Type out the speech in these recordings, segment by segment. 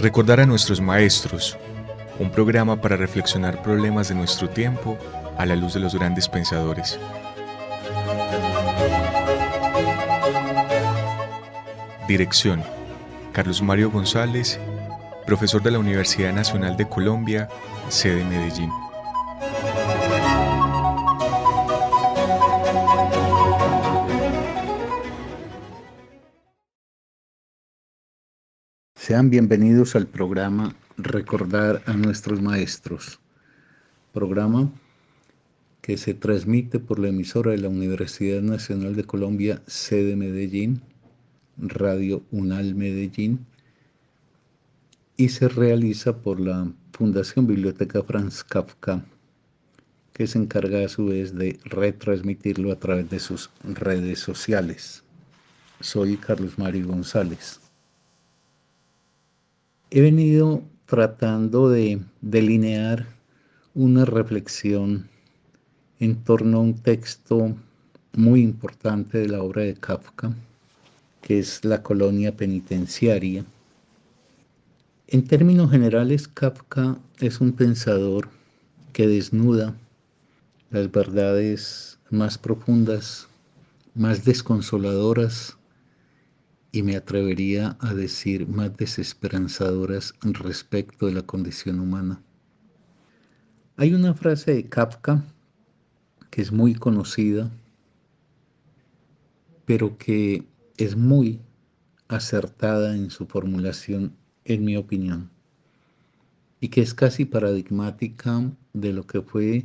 Recordar a nuestros maestros, un programa para reflexionar problemas de nuestro tiempo a la luz de los grandes pensadores. Dirección: Carlos Mario González, profesor de la Universidad Nacional de Colombia, sede Medellín. Sean bienvenidos al programa Recordar a nuestros maestros, programa que se transmite por la emisora de la Universidad Nacional de Colombia, sede Medellín, Radio UNAL Medellín, y se realiza por la Fundación Biblioteca Franz Kafka, que se encarga a su vez de retransmitirlo a través de sus redes sociales. Soy Carlos Mario González. He venido tratando de delinear una reflexión en torno a un texto muy importante de la obra de Kafka, que es La colonia penitenciaria. En términos generales, Kafka es un pensador que desnuda las verdades más profundas, más desconsoladoras y me atrevería a decir más desesperanzadoras respecto de la condición humana. Hay una frase de Kafka que es muy conocida, pero que es muy acertada en su formulación, en mi opinión, y que es casi paradigmática de lo que fue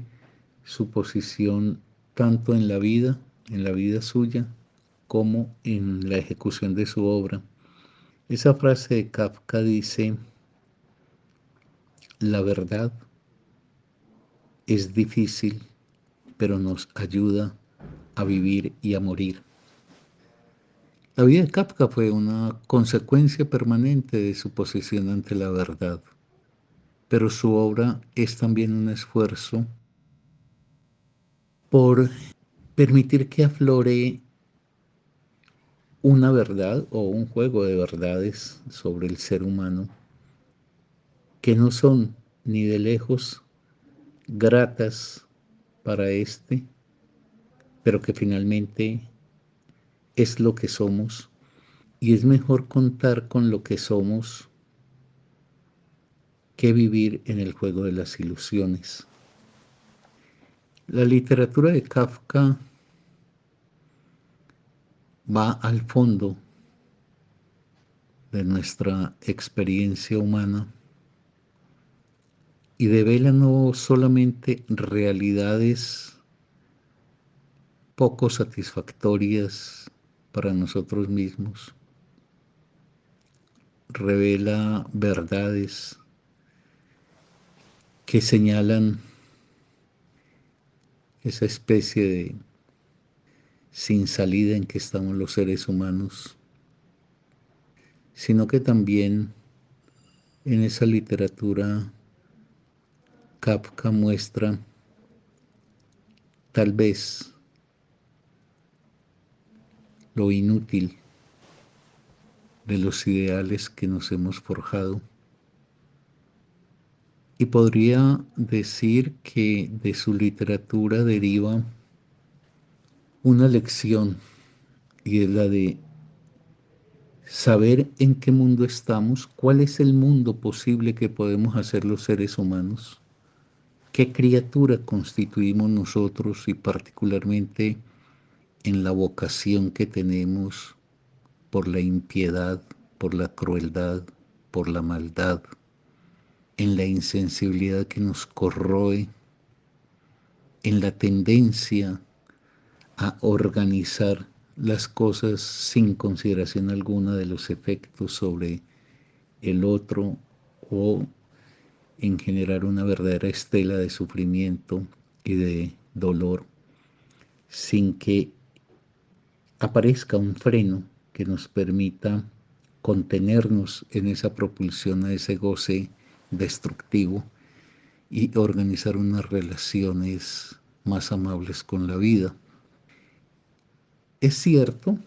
su posición tanto en la vida suya, como en la ejecución de su obra. Esa frase de Kafka dice: la verdad es difícil, pero nos ayuda a vivir y a morir. La vida de Kafka fue una consecuencia permanente de su posición ante la verdad, pero su obra es también un esfuerzo por permitir que aflore una verdad o un juego de verdades sobre el ser humano que no son ni de lejos gratas para éste, pero que finalmente es lo que somos, y es mejor contar con lo que somos que vivir en el juego de las ilusiones. La literatura de Kafka va al fondo de nuestra experiencia humana y devela no solamente realidades poco satisfactorias para nosotros mismos, revela verdades que señalan esa especie de sin salida en que estamos los seres humanos, sino que también en esa literatura Kafka muestra tal vez lo inútil de los ideales que nos hemos forjado. Y podría decir que de su literatura deriva una lección, y es la de saber en qué mundo estamos, cuál es el mundo posible que podemos hacer los seres humanos, qué criatura constituimos nosotros y particularmente en la vocación que tenemos por la impiedad, por la crueldad, por la maldad, en la insensibilidad que nos corroe, en la tendencia a organizar las cosas sin consideración alguna de los efectos sobre el otro o en generar una verdadera estela de sufrimiento y de dolor sin que aparezca un freno que nos permita contenernos en esa propulsión a ese goce destructivo y organizar unas relaciones más amables con la vida. Es cierto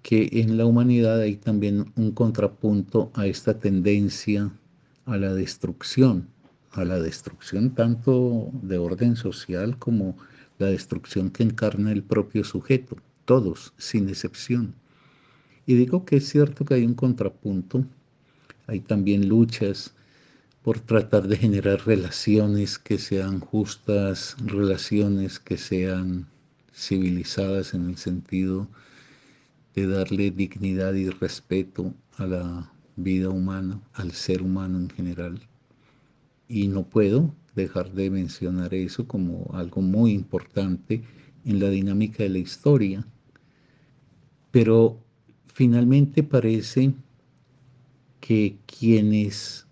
que en la humanidad hay también un contrapunto a esta tendencia a la destrucción tanto de orden social como la destrucción que encarna el propio sujeto, todos, sin excepción. Y digo que es cierto que hay un contrapunto, hay también luchas por tratar de generar relaciones que sean justas, relaciones que sean civilizadas en el sentido de darle dignidad y respeto a la vida humana, al ser humano en general. Y no puedo dejar de mencionar eso como algo muy importante en la dinámica de la historia. Pero finalmente parece que quienes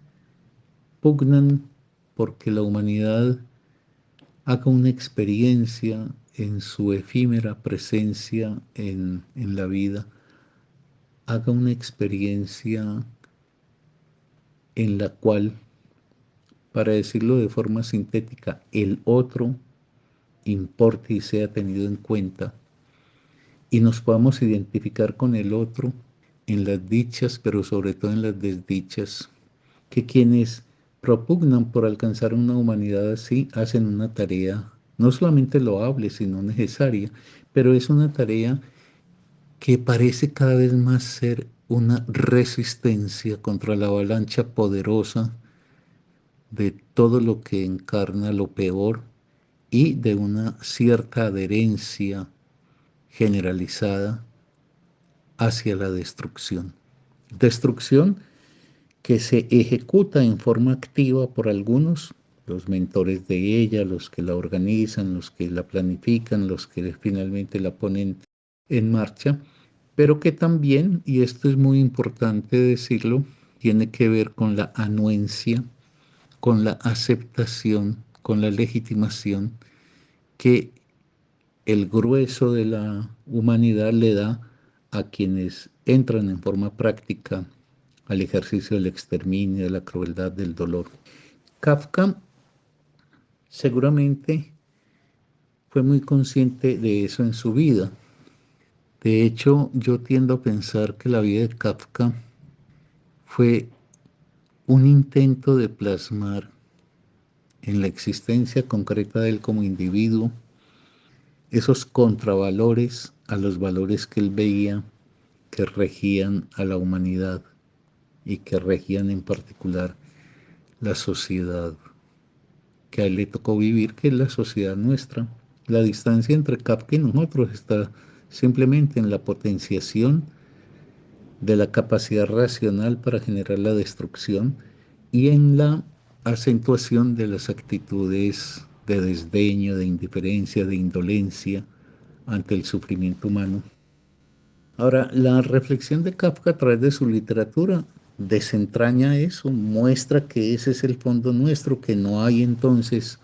pugnan porque la humanidad haga una experiencia en su efímera presencia en la vida, haga una experiencia en la cual, para decirlo de forma sintética, el otro importe y sea tenido en cuenta y nos podamos identificar con el otro en las dichas, pero sobre todo en las desdichas, que quienes propugnan por alcanzar una humanidad así hacen una tarea no solamente loable, sino necesaria, pero es una tarea que parece cada vez más ser una resistencia contra la avalancha poderosa de todo lo que encarna lo peor y de una cierta adherencia generalizada hacia la destrucción. Destrucción que se ejecuta en forma activa por algunos, los mentores de ella, los que la organizan, los que la planifican, los que finalmente la ponen en marcha, pero que también, y esto es muy importante decirlo, tiene que ver con la anuencia, con la aceptación, con la legitimación que el grueso de la humanidad le da a quienes entran en forma práctica al ejercicio del exterminio, de la crueldad, del dolor. Kafka seguramente fue muy consciente de eso en su vida. De hecho, yo tiendo a pensar que la vida de Kafka fue un intento de plasmar en la existencia concreta de él como individuo esos contravalores a los valores que él veía que regían a la humanidad y que regían en particular la sociedad que a él le tocó vivir, que es la sociedad nuestra. La distancia entre Kafka y nosotros está simplemente en la potenciación de la capacidad racional para generar la destrucción y en la acentuación de las actitudes de desdeño, de indiferencia, de indolencia ante el sufrimiento humano. Ahora, la reflexión de Kafka a través de su literatura desentraña eso, muestra que ese es el fondo nuestro, que no hay entonces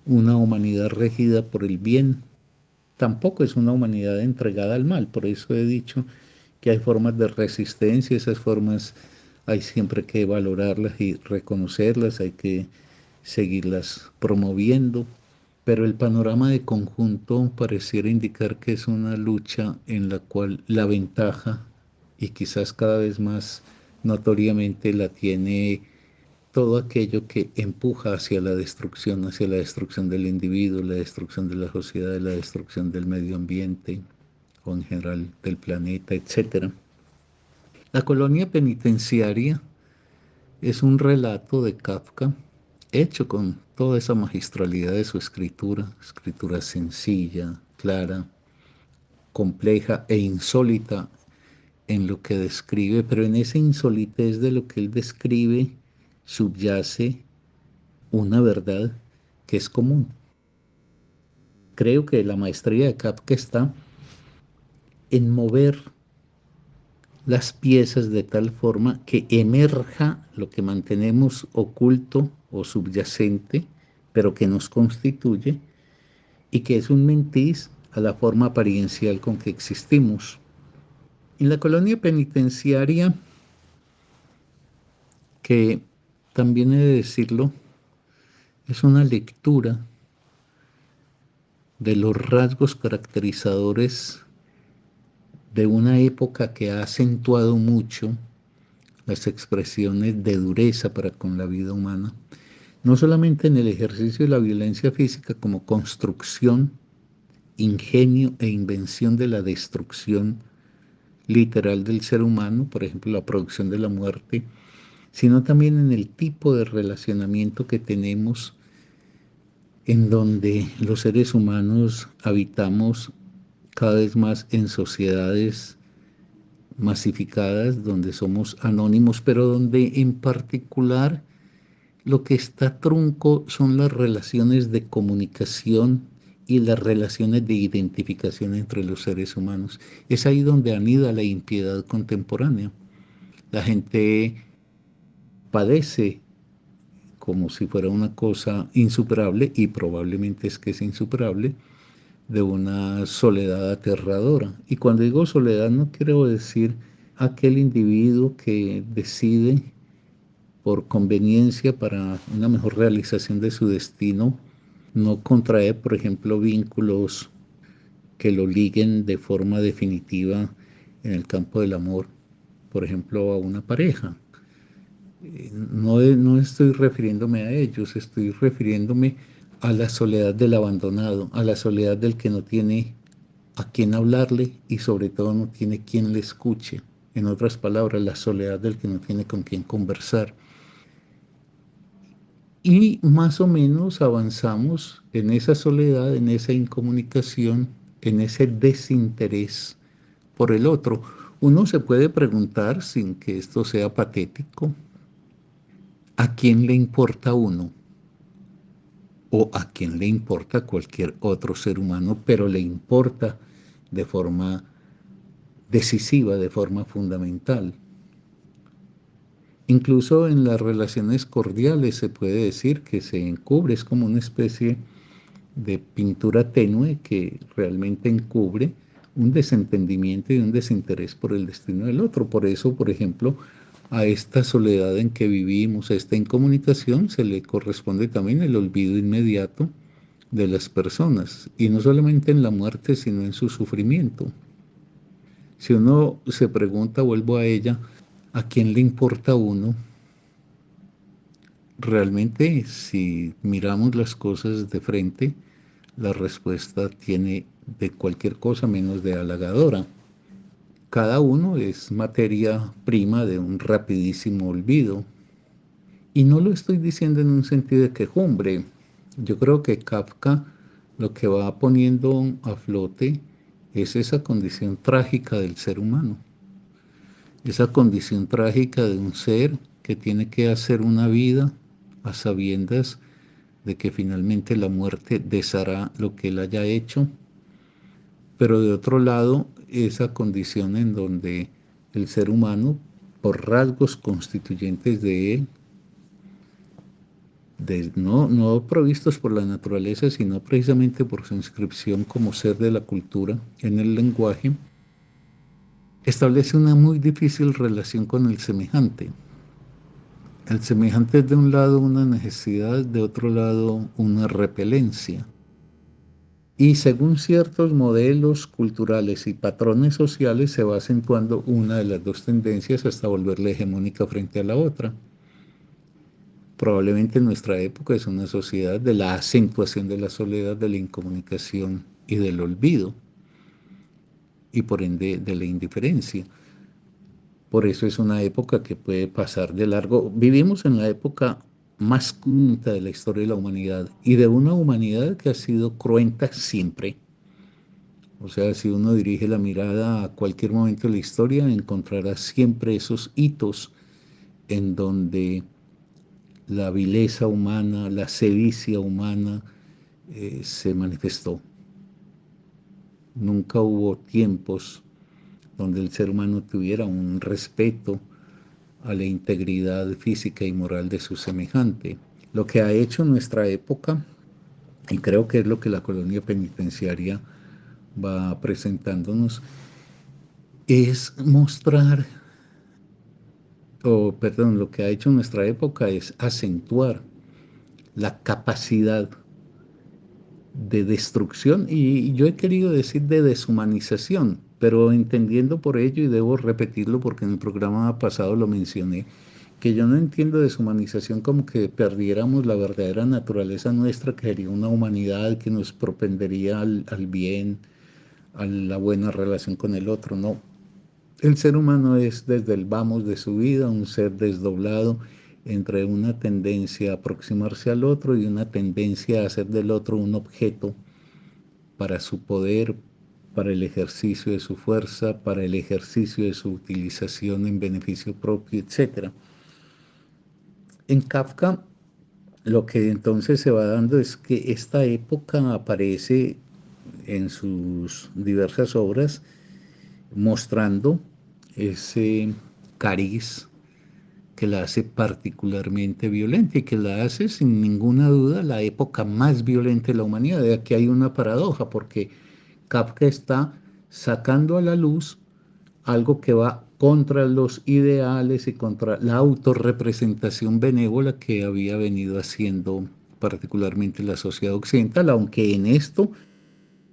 una humanidad regida por el bien, tampoco es una humanidad entregada al mal, por eso he dicho que hay formas de resistencia, esas formas hay siempre que valorarlas y reconocerlas, hay que seguirlas promoviendo, pero el panorama de conjunto pareciera indicar que es una lucha en la cual la ventaja, y quizás cada vez más notoriamente la tiene todo aquello que empuja hacia la destrucción del individuo, la destrucción de la sociedad, la destrucción del medio ambiente o en general del planeta, etcétera. La colonia penitenciaria es un relato de Kafka hecho con toda esa magistralidad de su escritura, escritura sencilla, clara, compleja e insólita en lo que describe, pero en esa insolitez de lo que él describe subyace una verdad que es común. Creo que la maestría de Kafka está en mover las piezas de tal forma que emerja lo que mantenemos oculto o subyacente, pero que nos constituye y que es un mentiz a la forma apariencial con que existimos. En la colonia penitenciaria, que también he de decirlo, es una lectura de los rasgos caracterizadores de una época que ha acentuado mucho las expresiones de dureza para con la vida humana, no solamente en el ejercicio de la violencia física como construcción, ingenio e invención de la destrucción literal del ser humano, por ejemplo, la producción de la muerte, sino también en el tipo de relacionamiento que tenemos en donde los seres humanos habitamos cada vez más en sociedades masificadas, donde somos anónimos, pero donde en particular lo que está trunco son las relaciones de comunicación y las relaciones de identificación entre los seres humanos. Es ahí donde anida la impiedad contemporánea. La gente padece como si fuera una cosa insuperable, y probablemente es que es insuperable, de una soledad aterradora. Y cuando digo soledad no quiero decir aquel individuo que decide por conveniencia para una mejor realización de su destino no contraer, por ejemplo, vínculos que lo liguen de forma definitiva en el campo del amor, por ejemplo, a una pareja. No estoy refiriéndome a ellos, estoy refiriéndome a la soledad del abandonado, a la soledad del que no tiene a quién hablarle y sobre todo no tiene quien le escuche. En otras palabras, la soledad del que no tiene con quién conversar. Y más o menos avanzamos en esa soledad, en esa incomunicación, en ese desinterés por el otro. Uno se puede preguntar, sin que esto sea patético, ¿a quién le importa uno? O a quién le importa cualquier otro ser humano, pero le importa de forma decisiva, de forma fundamental. Incluso en las relaciones cordiales se puede decir que se encubre, es como una especie de pintura tenue que realmente encubre un desentendimiento y un desinterés por el destino del otro. Por eso, por ejemplo, a esta soledad en que vivimos, a esta incomunicación, se le corresponde también el olvido inmediato de las personas, y no solamente en la muerte, sino en su sufrimiento. Si uno se pregunta, vuelvo a ella, ¿a quién le importa a uno? Realmente, si miramos las cosas de frente, la respuesta tiene de cualquier cosa menos de halagadora. Cada uno es materia prima de un rapidísimo olvido. Y no lo estoy diciendo en un sentido de quejumbre. Yo creo que Kafka lo que va poniendo a flote es esa condición trágica del ser humano. Esa condición trágica de un ser que tiene que hacer una vida a sabiendas de que finalmente la muerte deshará lo que él haya hecho, pero de otro lado, esa condición en donde el ser humano, por rasgos constituyentes de él, no provistos por la naturaleza, sino precisamente por su inscripción como ser de la cultura en el lenguaje, establece una muy difícil relación con el semejante. El semejante es de un lado una necesidad, de otro lado una repelencia. Y según ciertos modelos culturales y patrones sociales se va acentuando una de las dos tendencias hasta volverla hegemónica frente a la otra. Probablemente en nuestra época es una sociedad de la acentuación de la soledad, de la incomunicación y del olvido, y por ende de la indiferencia. Por eso es una época que puede pasar de largo. Vivimos en la época más cruenta de la historia de la humanidad, y de una humanidad que ha sido cruenta siempre. O sea, si uno dirige la mirada a cualquier momento de la historia, encontrará siempre esos hitos en donde la vileza humana, la sevicia humana se manifestó. Nunca hubo tiempos donde el ser humano tuviera un respeto a la integridad física y moral de su semejante. Lo que ha hecho nuestra época, y creo que es lo que la colonia penitenciaria va presentándonos, es mostrar, o perdón, lo que ha hecho nuestra época es acentuar la capacidad de destrucción, y yo he querido decir de deshumanización, pero entendiendo por ello, y debo repetirlo porque en el programa pasado lo mencioné, que yo no entiendo deshumanización como que perdiéramos la verdadera naturaleza nuestra, que sería una humanidad que nos propendería al bien, a la buena relación con el otro. No, el ser humano es desde el vamos de su vida un ser desdoblado entre una tendencia a aproximarse al otro y una tendencia a hacer del otro un objeto para su poder, para el ejercicio de su fuerza, para el ejercicio de su utilización en beneficio propio, etc. En Kafka, lo que entonces se va dando es que esta época aparece en sus diversas obras mostrando ese cariz que la hace particularmente violenta y que la hace sin ninguna duda la época más violenta de la humanidad. De aquí hay una paradoja, porque Kafka está sacando a la luz algo que va contra los ideales y contra la autorrepresentación benévola que había venido haciendo particularmente la sociedad occidental, aunque en esto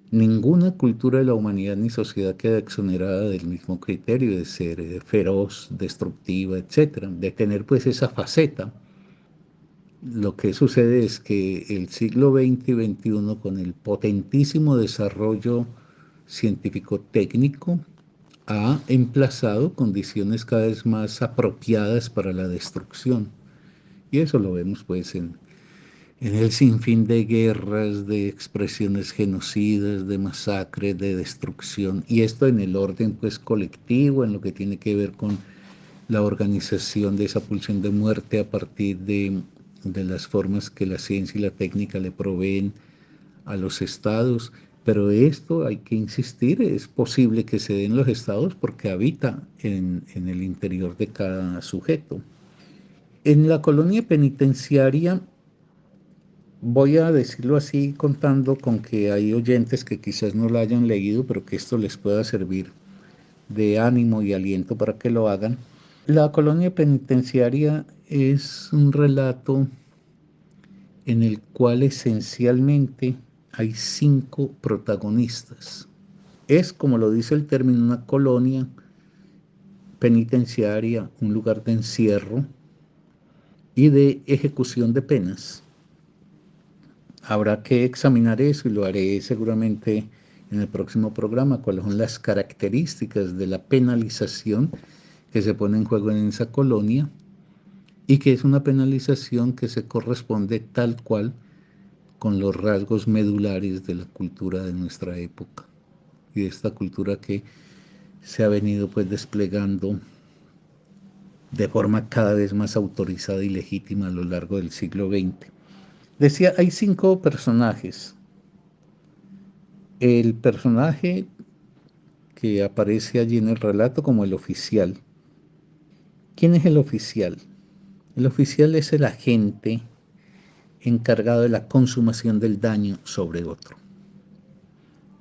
ninguna cultura de la humanidad ni sociedad queda exonerada del mismo criterio de ser feroz, destructiva, etcétera, de tener pues esa faceta. Lo que sucede es que el siglo XX y XXI, con el potentísimo desarrollo científico-técnico, ha emplazado condiciones cada vez más apropiadas para la destrucción. Y eso lo vemos pues en el sinfín de guerras, de expresiones genocidas, de masacres, de destrucción, y esto en el orden pues colectivo, en lo que tiene que ver con la organización de esa pulsión de muerte a partir de las formas que la ciencia y la técnica le proveen a los estados. Pero esto hay que insistir, es posible que se den los estados porque habita en el interior de cada sujeto. En la colonia penitenciaria, voy a decirlo así, contando con que hay oyentes que quizás no lo hayan leído, pero que esto les pueda servir de ánimo y aliento para que lo hagan. La colonia penitenciaria es un relato en el cual esencialmente hay 5 protagonistas. Es, como lo dice el término, una colonia penitenciaria, un lugar de encierro y de ejecución de penas. Habrá que examinar eso y lo haré seguramente en el próximo programa, cuáles son las características de la penalización que se pone en juego en esa colonia y que es una penalización que se corresponde tal cual con los rasgos medulares de la cultura de nuestra época y de esta cultura que se ha venido pues desplegando de forma cada vez más autorizada y legítima a lo largo del siglo XX. Decía, hay 5 personajes. El personaje que aparece allí en el relato como el oficial. ¿Quién es el oficial? El oficial es el agente encargado de la consumación del daño sobre otro.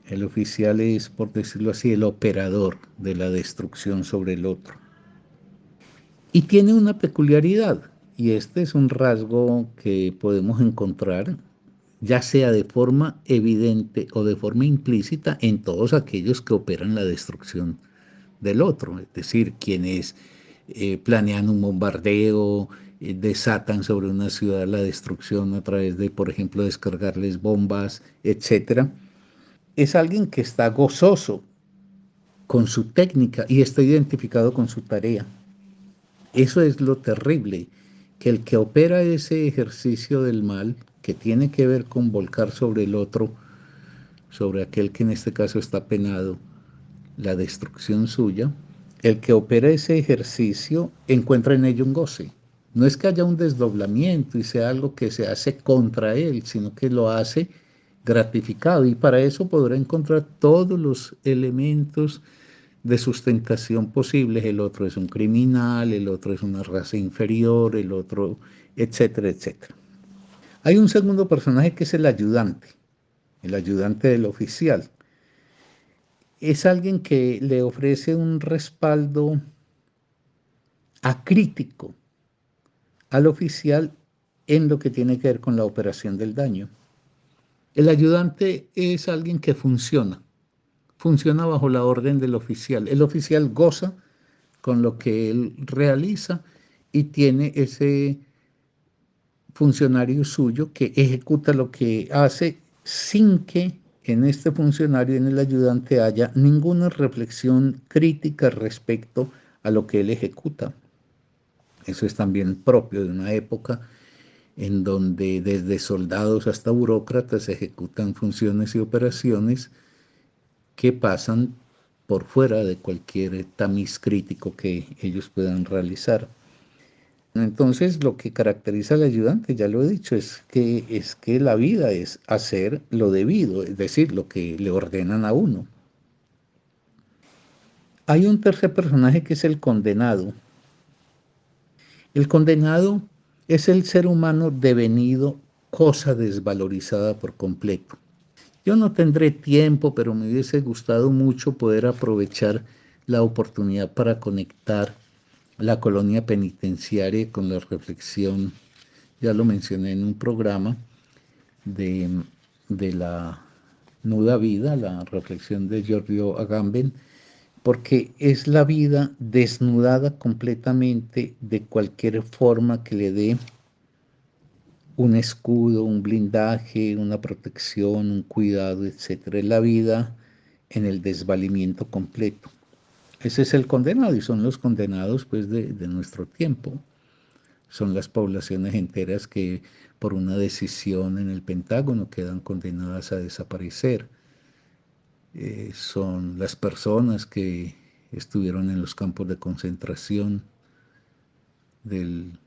El oficial es, por decirlo así, el operador de la destrucción sobre el otro. Y tiene una peculiaridad, y este es un rasgo que podemos encontrar, ya sea de forma evidente o de forma implícita, en todos aquellos que operan la destrucción del otro, es decir, quienes planean un bombardeo, desatan sobre una ciudad la destrucción a través de, por ejemplo, descargarles bombas, etcétera. Es alguien que está gozoso con su técnica y está identificado con su tarea. Eso es lo terrible, que el que opera ese ejercicio del mal, que tiene que ver con volcar sobre el otro, sobre aquel que en este caso está penado, la destrucción suya, el que opera ese ejercicio encuentra en ello un goce. No es que haya un desdoblamiento y sea algo que se hace contra él, sino que lo hace gratificado y para eso podrá encontrar todos los elementos de sustentación posibles. El otro es un criminal, el otro es una raza inferior, el otro, etcétera, etcétera. Hay un segundo personaje que es el ayudante del oficial. Es alguien que le ofrece un respaldo acrítico al oficial en lo que tiene que ver con la operación del daño. El ayudante es alguien que funciona bajo la orden del oficial. El oficial goza con lo que él realiza y tiene ese funcionario suyo que ejecuta lo que hace sin que en este funcionario, en el ayudante, haya ninguna reflexión crítica respecto a lo que él ejecuta. Eso es también propio de una época en donde desde soldados hasta burócratas ejecutan funciones y operaciones que pasan por fuera de cualquier tamiz crítico que ellos puedan realizar. Entonces, lo que caracteriza al ayudante, ya lo he dicho, es que la vida es hacer lo debido, es decir, lo que le ordenan a uno. Hay un tercer personaje que es el condenado. El condenado es el ser humano devenido cosa desvalorizada por completo. Yo no tendré tiempo, pero me hubiese gustado mucho poder aprovechar la oportunidad para conectar la colonia penitenciaria con la reflexión, ya lo mencioné en un programa, de, de la nuda vida, la reflexión de Giorgio Agamben, porque es la vida desnudada completamente de cualquier forma que le dé un escudo, un blindaje, una protección, un cuidado, etcétera. Es la vida en el desvalimiento completo. Ese es el condenado y son los condenados pues de nuestro tiempo. Son las poblaciones enteras que por una decisión en el Pentágono quedan condenadas a desaparecer. Son las personas que estuvieron en los campos de concentración del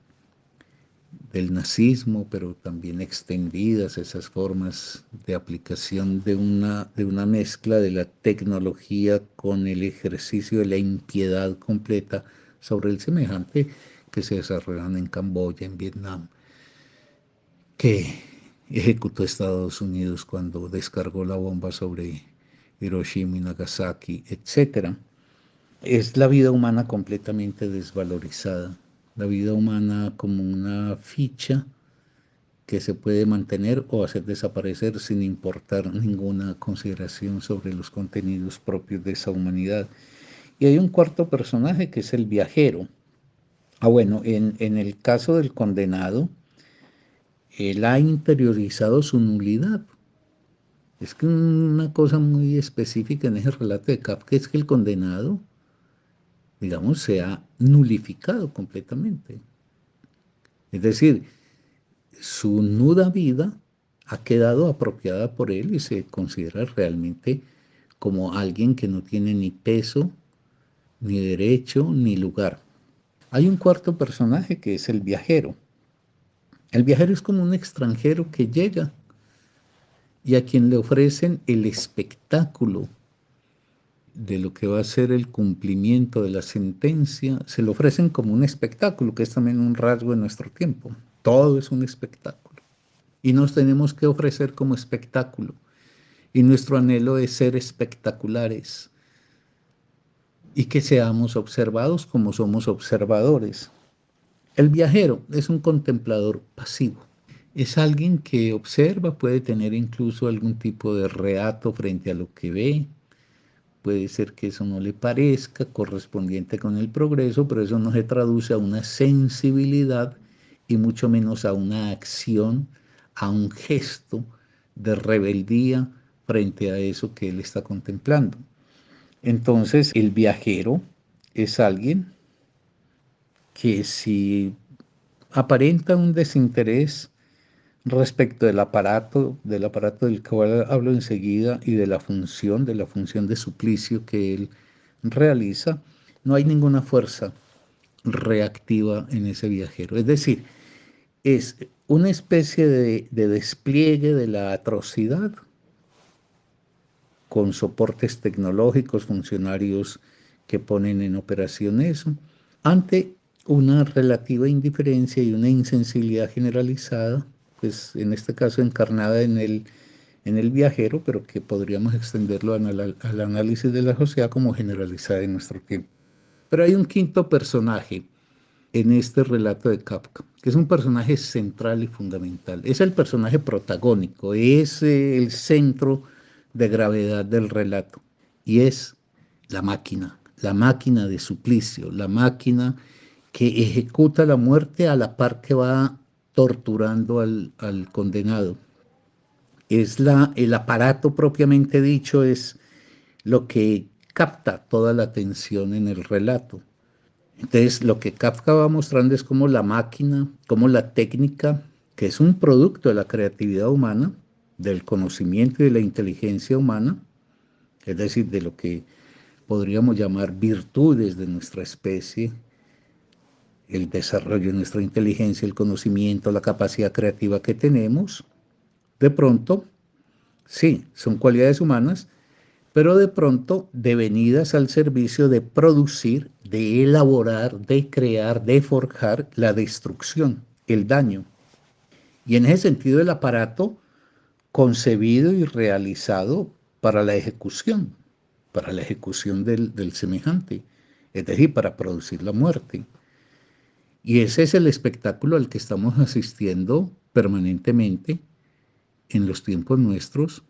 del nazismo, pero también extendidas esas formas de aplicación de una mezcla de la tecnología con el ejercicio de la impiedad completa sobre el semejante que se desarrollan en Camboya, en Vietnam, que ejecutó Estados Unidos cuando descargó la bomba sobre Hiroshima y Nagasaki, etcétera. Es la vida humana completamente desvalorizada, la vida humana como una ficha que se puede mantener o hacer desaparecer sin importar ninguna consideración sobre los contenidos propios de esa humanidad. Y hay un cuarto personaje que es el viajero. Bueno, en el caso del condenado, él ha interiorizado su nulidad. Es que una cosa muy específica en ese relato de Kafka es que el condenado, digamos, se ha nulificado completamente. Es decir, su nuda vida ha quedado apropiada por él y se considera realmente como alguien que no tiene ni peso, ni derecho, ni lugar. Hay un cuarto personaje que es el viajero. El viajero es como un extranjero que llega y a quien le ofrecen el espectáculo de lo que va a ser el cumplimiento de la sentencia, se lo ofrecen como un espectáculo, que es también un rasgo de nuestro tiempo. Todo es un espectáculo. Y nos tenemos que ofrecer como espectáculo. Y nuestro anhelo es ser espectaculares y que seamos observados como somos observadores. El viajero es un contemplador pasivo. Es alguien que observa, puede tener incluso algún tipo de reato frente a lo que ve. Puede ser que eso no le parezca correspondiente con el progreso, pero eso no se traduce a una sensibilidad y mucho menos a una acción, a un gesto de rebeldía frente a eso que él está contemplando. Entonces, el viajero es alguien que si aparenta un desinterés respecto del aparato del cual hablo enseguida y de la función de suplicio que él realiza, no hay ninguna fuerza reactiva en ese viajero. Es decir, es una especie de despliegue de la atrocidad con soportes tecnológicos, funcionarios que ponen en operación eso, ante una relativa indiferencia y una insensibilidad generalizada, pues en este caso encarnada en el viajero, pero que podríamos extenderlo al análisis de la sociedad como generalizada en nuestro tiempo. Pero hay un quinto personaje en este relato de Kafka, que es un personaje central y fundamental. Es el personaje protagónico, es el centro de gravedad del relato y es la máquina de suplicio, la máquina que ejecuta la muerte a la par que va torturando al condenado. El aparato propiamente dicho es lo que capta toda la atención en el relato. Entonces, lo que Kafka va mostrando es cómo la máquina, cómo la técnica, que es un producto de la creatividad humana, del conocimiento y de la inteligencia humana, es decir, de lo que podríamos llamar virtudes de nuestra especie, el desarrollo de nuestra inteligencia, el conocimiento, la capacidad creativa que tenemos, de pronto, sí, son cualidades humanas, pero de pronto devenidas al servicio de producir, de elaborar, de crear, de forjar la destrucción, el daño. Y en ese sentido el aparato concebido y realizado para la ejecución del semejante, es decir, para producir la muerte. Y ese es el espectáculo al que estamos asistiendo permanentemente en los tiempos nuestros,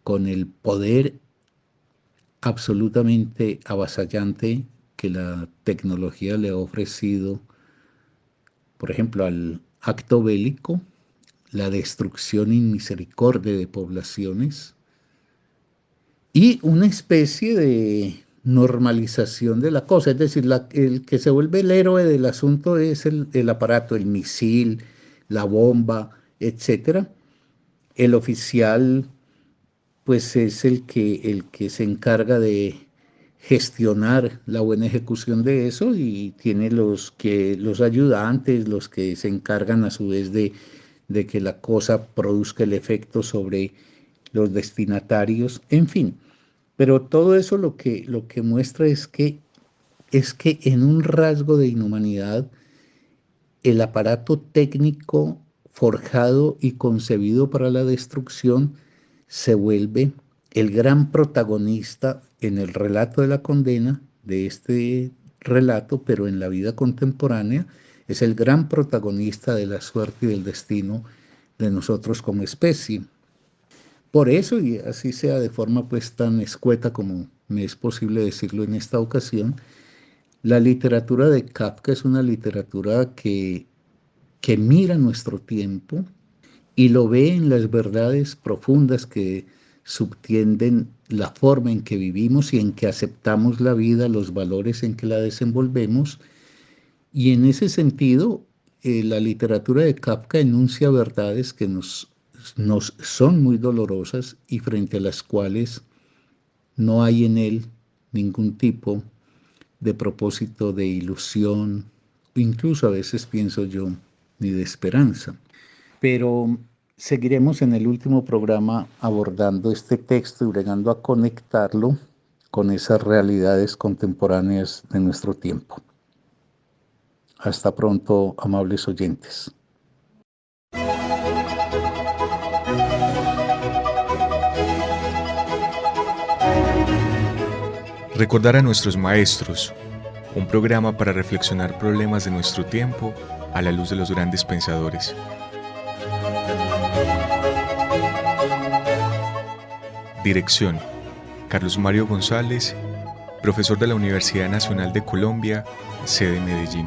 con el poder absolutamente avasallante que la tecnología le ha ofrecido, por ejemplo, al acto bélico, la destrucción sin misericordia de poblaciones y una especie de normalización de la cosa. Es decir, el que se vuelve el héroe del asunto es el aparato, el misil, la bomba, etcétera. El oficial pues es el que se encarga de gestionar la buena ejecución de eso y tiene los ayudantes, los que se encargan a su vez de que la cosa produzca el efecto sobre los destinatarios, en fin. Pero todo eso lo que muestra es que en un rasgo de inhumanidad, el aparato técnico forjado y concebido para la destrucción se vuelve el gran protagonista en el relato de la condena, de este relato, pero en la vida contemporánea, es el gran protagonista de la suerte y del destino de nosotros como especie. Por eso, y así sea de forma pues tan escueta como me es posible decirlo en esta ocasión, la literatura de Kafka es una literatura que mira nuestro tiempo y lo ve en las verdades profundas que subtienden la forma en que vivimos y en que aceptamos la vida, los valores en que la desenvolvemos. Y en ese sentido, la literatura de Kafka enuncia verdades que nos son muy dolorosas y frente a las cuales no hay en él ningún tipo de propósito, de ilusión, incluso a veces pienso yo, ni de esperanza. Pero seguiremos en el último programa abordando este texto y bregando a conectarlo con esas realidades contemporáneas de nuestro tiempo. Hasta pronto, amables oyentes. Recordar a nuestros maestros, un programa para reflexionar problemas de nuestro tiempo a la luz de los grandes pensadores. Dirección: Carlos Mario González, profesor de la Universidad Nacional de Colombia, sede Medellín.